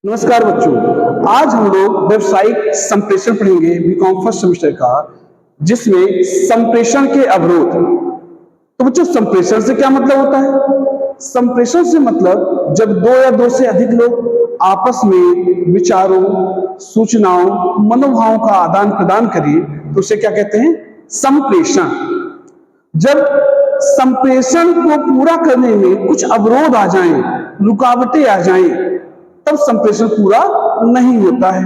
नमस्कार बच्चों, आज हम लोग व्यवसायिक संप्रेषण पढ़ेंगे बीकॉम फर्स्ट सेमेस्टर का, जिसमें संप्रेषण के अवरोध। तो बच्चों, संप्रेषण से क्या मतलब होता है? संप्रेषण से मतलब जब दो या दो से अधिक लोग आपस में विचारों, सूचनाओं, मनोभावों का आदान प्रदान करें तो उसे क्या कहते हैं? संप्रेषण। जब संप्रेषण को पूरा करने में कुछ अवरोध आ जाएं, रुकावटें आ जाएं, तब संप्रेषण पूरा नहीं होता है।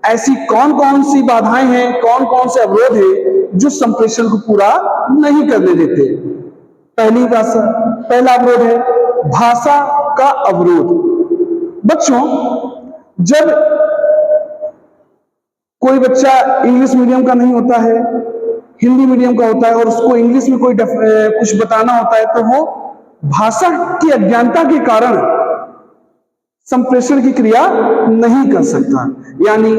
ऐसी कौन कौन सी बाधाएं हैं, कौन कौन से अवरोध हैं जो संप्रेषण को पूरा नहीं करने देते? पहला अवरोध है भाषा का अवरोध। बच्चों, जब कोई बच्चा इंग्लिश मीडियम का नहीं होता है, हिंदी मीडियम का होता है और उसको इंग्लिश में कुछ बताना होता है, तो वो भाषा की अज्ञानता के कारण संप्रेषण की क्रिया नहीं कर सकता। यानी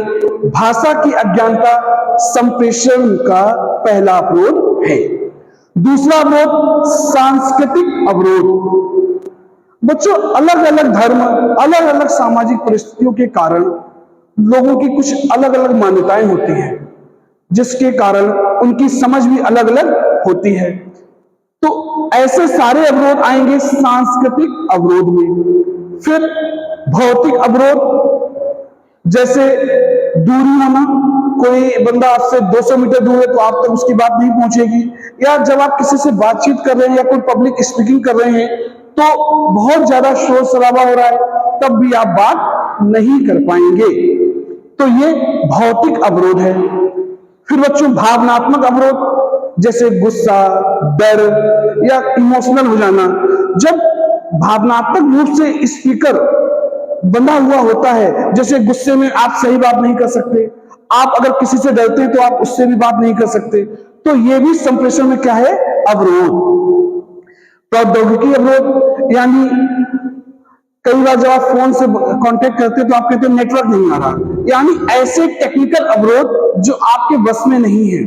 भाषा की अज्ञानता संप्रेषण का पहला अवरोध है। दूसरा अवरोध सांस्कृतिक अवरोध। बच्चों, अलग अलग धर्म, अलग अलग सामाजिक परिस्थितियों के कारण लोगों की कुछ अलग अलग मान्यताएं होती हैं, जिसके कारण उनकी समझ भी अलग अलग होती है। तो ऐसे सारे अवरोध आएंगे सांस्कृतिक अवरोध में। फिर भौतिक अवरोध, जैसे दूरी होना। कोई बंदा आपसे 200 मीटर दूर है तो आप तक उसकी बात नहीं पहुंचेगी, या जब आप किसी से बातचीत कर रहे हैं या कोई पब्लिक स्पीकिंग कर रहे हैं तो बहुत ज्यादा शोर शराबा हो रहा है, तब भी आप बात नहीं कर पाएंगे। तो ये भौतिक अवरोध है। फिर बच्चों, भावनात्मक अवरोध, जैसे गुस्सा, डर या इमोशनल हो जाना। जब भावनात्मक रूप से स्पीकर बंधा हुआ होता है, जैसे गुस्से में आप सही बात नहीं कर सकते, आप अगर किसी से डरते हैं तो आप उससे भी बात नहीं कर सकते, तो ये भी संप्रेषण में क्या है? अवरोध। प्रौद्योगिकी अवरोध, यानी कई बार जब आप फोन से कांटेक्ट करते हैं तो आप कहते हैं नेटवर्क नहीं आ रहा, यानी ऐसे टेक्निकल अवरोध जो आपके बस में नहीं है,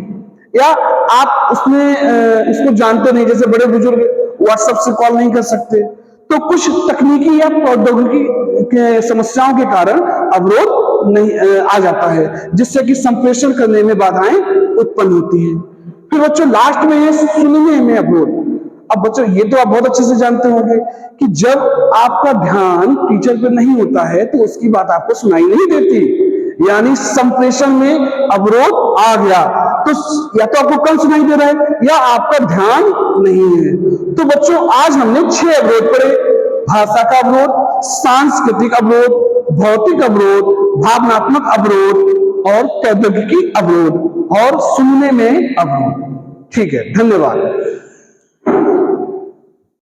या आप उसको जानते नहीं, जैसे बड़े बुजुर्ग व्हाट्सएप से कॉल नहीं कर सकते। तो कुछ तकनीकी या प्रौद्योगिकी के समस्याओं के कारण अवरोध नहीं आ जाता है, जिससे कि संप्रेषण करने में बाधाएं उत्पन्न होती हैं। फिर बच्चों, लास्ट में है सुनने में अवरोध। अब बच्चों, ये तो आप बहुत अच्छे से जानते होंगे कि जब आपका ध्यान टीचर पर नहीं होता है तो उसकी बात आपको सुनाई नहीं देती, यानी संप्रेषण में अवरोध आ गया। तो या तो आपको कम सुनाई दे रहा है या आपका ध्यान नहीं है। तो बच्चों, आज हमने 6 अवरोध पढ़े: भाषा का अवरोध, सांस्कृतिक अवरोध, भौतिक अवरोध, भावनात्मक अवरोध और प्रौद्योगिकी अवरोध और सुनने में अवरोध। ठीक है, धन्यवाद।